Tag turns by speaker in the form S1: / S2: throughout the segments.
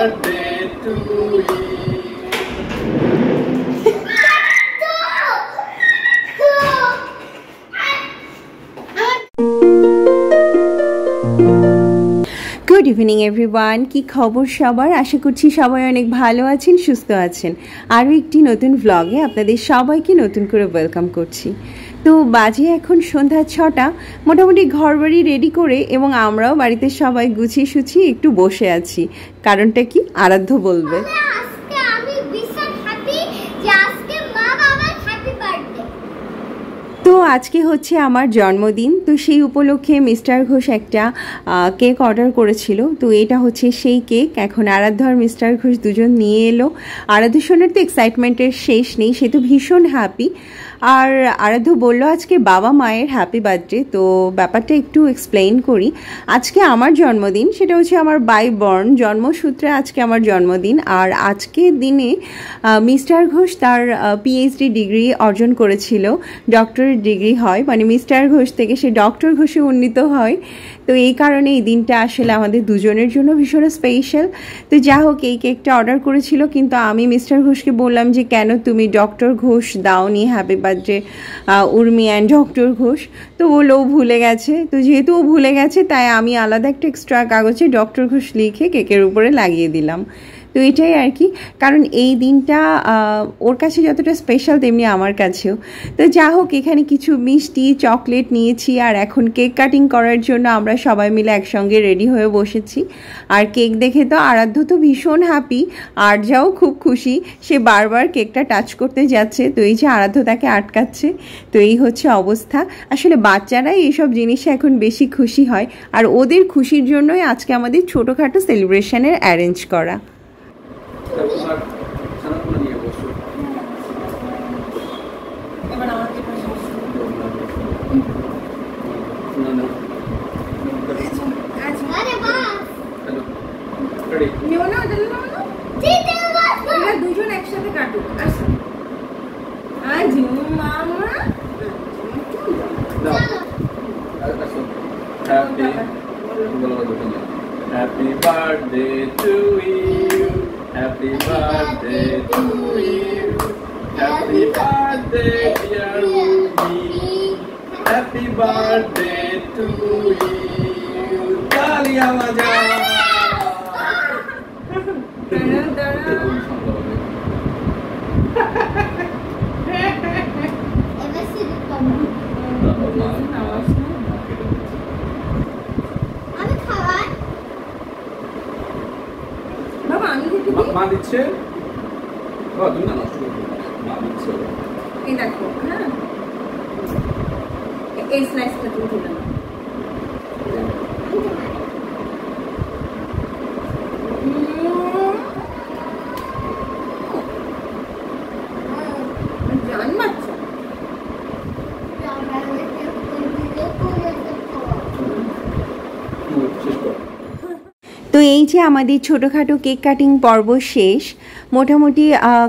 S1: birthday to you.
S2: Good evening everyone, কি খবর সবার? আশা করছি সবাই অনেক ভালো আছেন, সুস্থ আছেন। আরও একটি নতুন ভ্লগে আপনাদের সবাইকে নতুন করে ওয়েলকাম করছি। তো বাজে এখন সন্ধ্যা 6টা, মোটামুটি ঘরবাড়ি রেডি করে এবং আমরাও বাড়িতে সবাই গুছিয়ে সুছিয়ে একটু বসে আছি। কারণটা কি আরাধ্য বলবে। তো আজকে হচ্ছে আমার জন্মদিন, তো সেই উপলক্ষে মিস্টার ঘোষ একটা কেক অর্ডার করেছিল। তো এটা হচ্ছে সেই কেক। এখন আরাধ্য আর মিস্টার ঘোষ দুজন নিয়ে এলো। আরাধ্য শোনার তো এক্সাইটমেন্টের শেষ নেই, সে তো ভীষণ হ্যাপি। আর আরাধ্য বললো আজকে বাবা মায়ের হ্যাপি বার্থডে। তো ব্যাপারটা একটু এক্সপ্লেইন করি। আজকে আমার জন্মদিন, সেটা হচ্ছে আমার বাই বর্ন, জন্মসূত্রে আজকে আমার জন্মদিন। আর আজকের দিনে মিস্টার ঘোষ তার পিএইচডি ডিগ্রি অর্জন করেছিল। ডক্টরেট ডিগ্রি হয়, মানে মিস্টার ঘোষ থেকে সে ডক্টর ঘোষে উন্নীত হয়। তো এই কারণে এই দিনটা আসলে আমাদের দুজনের জন্য ভীষণ স্পেশাল। তো যা হোক, এই কেকটা অর্ডার করেছিল, কিন্তু আমি মিস্টার ঘোষকে বললাম যে কেন তুমি ডক্টর ঘোষ দাওনি happy birthday Urmi and doctor Ghosh. তো বললো ও ভুলে গেছে। তো যেহেতু ও ভুলে গেছে, তাই আমি আলাদা একটা এক্সট্রা কাগজে ডক্টর ঘোষ লিখে কেকের উপরে লাগিয়ে দিলাম। তো এটাই আর কি, কারণ এই দিনটা ওর কাছে যতটা স্পেশাল তেমনি আমার কাছেও। তো যা হোক, এখানে কিছু মিষ্টি চকলেট নিয়েছি, আর এখন কেক কাটিং করার জন্য আমরা সবাই মিলে একসঙ্গে রেডি হয়ে বসেছি। আর কেক দেখে তো আরাধ্য তো ভীষণ হ্যাপি, আর যাও খুব খুশি, সে বারবার কেকটা টাচ করতে যাচ্ছে। তো এই যে আরাধ্য তাকে আটকাচ্ছে। তো এই হচ্ছে অবস্থা। আসলে বাচ্চারাই এইসব জিনিসে এখন বেশি খুশি হয়, আর ওদের খুশির জন্যই আজকে আমাদের ছোটোখাটো সেলিব্রেশনের অ্যারেঞ্জ করা।
S3: দুজন একসাথে কাটুক।
S1: Happy birthday to you. Happy birthday to you. Happy birthday dear Ruby. Happy birthday to you. Talia baja. মা দিচ্ছে, তুমি না নষ্ট করবে, মা দিচ্ছে।
S3: এই দেখো, হ্যাঁ এই স্লাইসটা তুমি তুলে নাও।
S2: তো এই যে আমাদের ছোটোখাটো কেক কাটিং পর্ব শেষ, মোটামুটি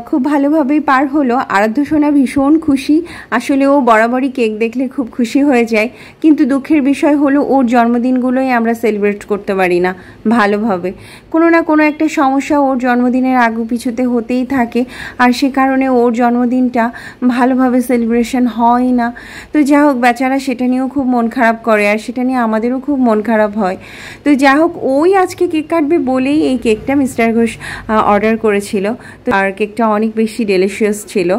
S2: খুব ভালোভাবেই পার হলো। আরাধ্য সোনা ভীষণ খুশি। আসলে ও বরাবরই কেক দেখলে খুব খুশি হয়ে যায়, কিন্তু দুঃখের বিষয় হলো ওর জন্মদিনগুলোই আমরা সেলিব্রেট করতে পারি না ভালোভাবে। কোনো না কোনো একটা সমস্যা ওর জন্মদিনের আগু পিছুতে হতেই থাকে, আর সে কারণে ওর জন্মদিনটা ভালোভাবে সেলিব্রেশন হয় না। তো যা হোক, বেচারা সেটা নিয়েও খুব মন খারাপ করে, আর সেটা নিয়ে আমাদেরও খুব মন খারাপ হয়। তো যা হোক, ওই আজকে কেক কাটবে বলেই এই কেকটা মিস্টার ঘোষ অর্ডার করেছিল। তো আর কেকটা অনেক বেশি ডেলিশিয়াস ছিল।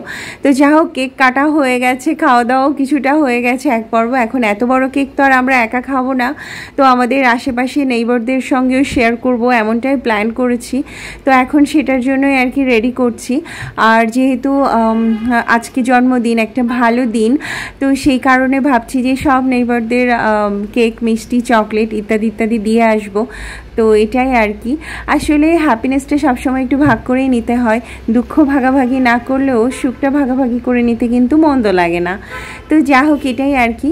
S2: তো যা হোক, কেক কাটা হয়ে গেছে, খাওয়া দাওয়াও কিছুটা হয়ে গেছে এক পর্ব। এখন এত বড় কেক তো আর আমরা একা খাবো না, তো আমাদের আশেপাশে নেইবারদের সঙ্গেও শেয়ার করব, এমনটাই প্ল্যান করেছি। তো এখন সেটার জন্যই আর কি রেডি করছি। আর যেহেতু আজকে জন্মদিন, একটা ভালো দিন, তো সেই কারণে ভাবছি যে সব নেইবারদের কেক, মিষ্টি, চকলেট ইত্যাদি ইত্যাদি দিয়ে আসবো। তো এটাই আর কি, আসলে হ্যাপিনেসটা সবসময় একটু ভাগ করেই নিতে হয়। দুঃখ ভাগাভাগি না করলেও সুখটা ভাগাভাগি করে নিতে কিন্তু মন্দ লাগে না। তো যা হোক, এটাই আর কি।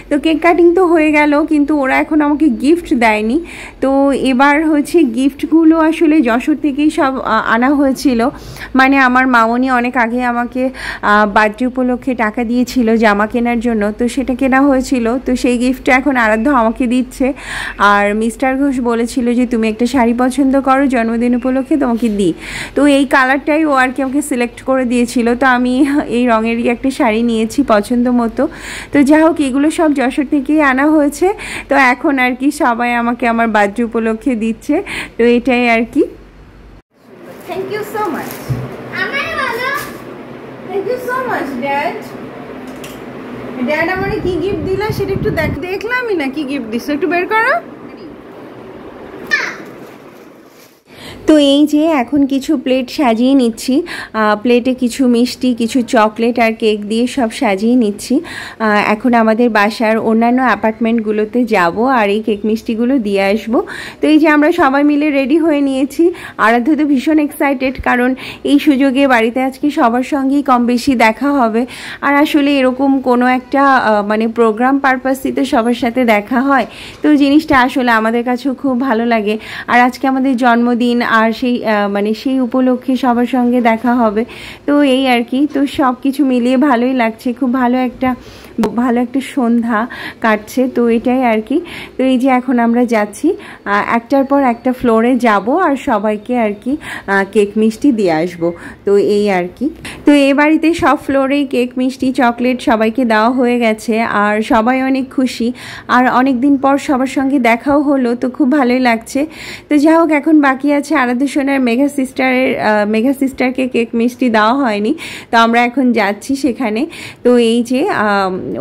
S2: তো কেক কাটিং তো হয়ে গেল, কিন্তু ওরা এখন আমাকে গিফট দেয়নি। তো এবার হচ্ছে গিফটগুলো আসলে যশোর থেকেই সব আনা হয়েছিল। মানে আমার মামনি অনেক আগে আমাকে বার্থডে উপলক্ষে টাকা দিয়েছিল জামা কেনার জন্য, তো সেটা কেনা হয়েছিল। তো সেই গিফটটা এখন আরাধ্য আমাকে দিচ্ছে। আর মিস্টার ঘোষ বলেছিল যে তুমি একটা শাড়ি পছন্দ করো জন্মদিন উপলক্ষে, তোমাকে দিই। তো এই কালারটাই ও আর কি আমাকে সিলেক্ট করে দিয়েছিল, তো আমি এই রঙেরই একটা শাড়ি নিয়েছি পছন্দ মতো। তো যাই হোক, এগুলো সব যশোর থেকেই আনা হয়েছে। তো এখন আর কি সবাই আমাকে আমার বার্থডে উপলক্ষে দিচ্ছে, তো এটাই আর কি।
S3: Thank you so much. Thank you so much dad. Dad আমারে কি গিফট দিলা সেটা একটু দেখলামই না, কি গিফট দিছো একটু বের করো।
S2: তো এই যে এখন কিছু প্লেট সাজিয়ে নিচ্ছি, প্লেটে কিছু মিষ্টি, কিছু চকলেট আর কেক দিয়ে সব সাজিয়ে নিচ্ছি। এখন আমাদের বাসার অন্যান্য অ্যাপার্টমেন্টগুলোতে যাব আর এই কেক মিষ্টিগুলো দিয়ে আসবো। তো এই যে আমরা সবাই মিলে রেডি হয়ে নিয়েছি। আরাধ্য তো ভীষণ এক্সাইটেড, কারণ এই সুযোগে বাড়িতে আজকে সবার সঙ্গেই কম বেশি দেখা হবে। আর আসলে এরকম কোনো একটা মানে প্রোগ্রাম পারপাসই তো সবার সাথে দেখা হয়, তো জিনিসটা আসলে আমাদের কাছেও খুব ভালো লাগে। আর আজকে আমাদের জন্মদিন, আর সেই মানে সেই উপলক্ষে সবার সঙ্গে দেখা হবে, তো এই আর কি। তো সব কিছু মিলিয়ে ভালোই লাগছে, খুব ভালো একটা সন্ধ্যা কাটছে, তো এটাই আর কি। তো এই যে এখন আমরা যাচ্ছি, একটার পর একটা ফ্লোরে যাব আর সবাইকে আর কি কেক মিষ্টি দিয়ে আসবো, তো এই আর কি। তো এই বাড়িতে সব ফ্লোরেই কেক মিষ্টি চকলেট সবাইকে দেওয়া হয়ে গেছে, আর সবাই অনেক খুশি। আর অনেক দিন পর সবার সঙ্গে দেখাও হলো, তো খুব ভালোই লাগছে। তো যাই হোক, এখন বাকি আছে আরাধ্য সোনার মেঘা সিস্টারকে কেক মিষ্টি দেওয়া হয়নি, তো আমরা এখন যাচ্ছি সেখানে। তো এই যে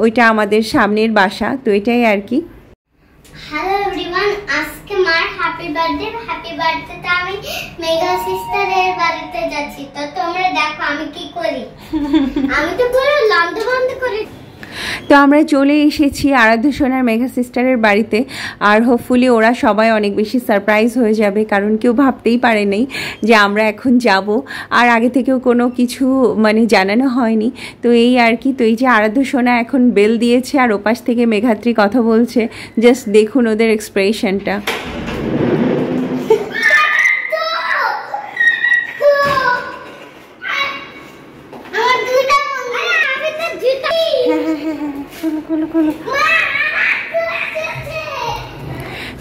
S2: ওইটা আমাদের সামনের বাসা, তো এটাই আর কি।
S4: হ্যালো এভরিওয়ান, আজকে মার হ্যাপি বার্থডে তে আমি মেঘা সিস্টারের বাড়িতে যাচ্ছি। তো তোমরা দেখো আমি কি করি। আমি তো পুরো লন্ডন বন্ধ করে।
S2: তো আমরা চলে এসেছি আরাধ্য সোনার মেঘা সিস্টারের বাড়িতে, আর হোপফুলি ওরা সবাই অনেক বেশি সারপ্রাইজ হয়ে যাবে, কারণ কেউ ভাবতেই পারে নাই যে আমরা এখন যাব, আর আগে থেকেও কোনো কিছু মানে জানানো হয়নি, তো এই আর কি। তো এই যে আরাধ্য সোনা এখন বেল দিয়েছে, আর ওপাশ থেকে মেঘাত্রী কথা বলছে, জাস্ট দেখুন ওদের এক্সপ্রেশনটা।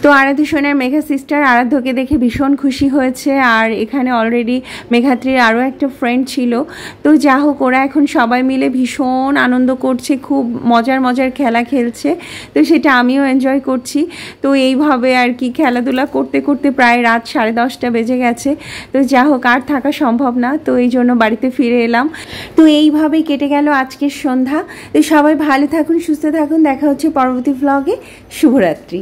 S2: তো আরাধ্য সোনার মেঘা সিস্টার আরাধ্যকে দেখে ভীষণ খুশি হয়েছে, আর এখানে অলরেডি মেঘাত্রীর আরও একটা ফ্রেন্ড ছিল। তো যা হোক, ওরা এখন সবাই মিলে ভীষণ আনন্দ করছে, খুব মজার খেলা খেলছে, তো সেটা আমিও এনজয় করছি। তো এইভাবে আর কি খেলাধুলা করতে করতে প্রায় রাত 10:30 বেজে গেছে। তো যা হোক, আর থাকা সম্ভব না, তো এই জন্য বাড়িতে ফিরে এলাম। তো এইভাবেই কেটে গেল আজকের সন্ধ্যা। তো সবাই ভালো থাকুন, সুস্থ থাকুন, দেখা হচ্ছে পরবর্তী ভ্লগে। শুভরাত্রি।